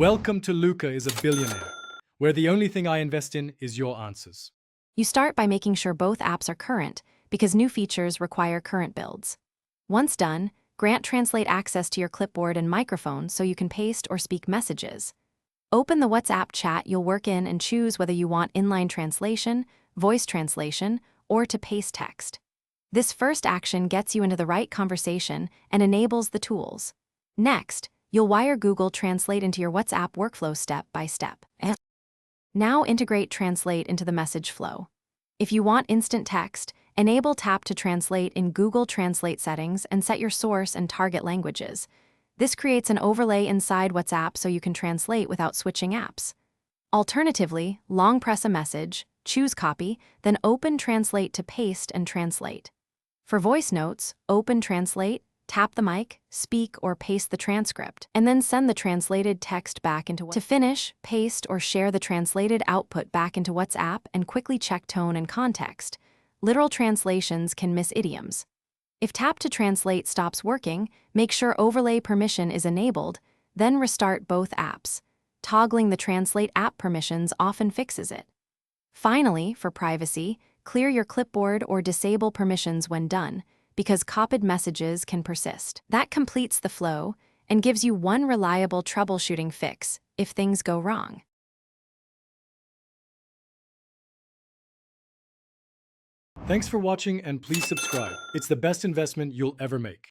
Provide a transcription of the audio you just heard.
Welcome to Luca is a Billionaire, where the only thing I invest in is your answers. You start by making sure both apps are current, because new features require current builds. Once done, grant Translate access to your clipboard and microphone so you can paste or speak messages. Open the WhatsApp chat you'll work in and choose whether you want inline translation, voice translation, or to paste text. This first action gets you into the right conversation and enables the tools. Next, you'll wire Google Translate into your WhatsApp workflow step by step. Now integrate Translate into the message flow. If you want instant text, enable Tap to Translate in Google Translate settings and set your source and target languages. This creates an overlay inside WhatsApp so you can translate without switching apps. Alternatively, long press a message, choose Copy, then open Translate to paste and translate. For voice notes, open Translate, tap the mic, speak or paste the transcript, and then send the translated text back into WhatsApp. To finish, paste or share the translated output back into WhatsApp and quickly check tone and context. Literal translations can miss idioms. If Tap to Translate stops working, make sure Overlay Permission is enabled, then restart both apps. Toggling the Translate app permissions often fixes it. Finally, for privacy, clear your clipboard or disable permissions when done, because copied messages can persist. That completes the flow and gives you one reliable troubleshooting fix if things go wrong. Thanks for watching and please subscribe. It's the best investment you'll ever make.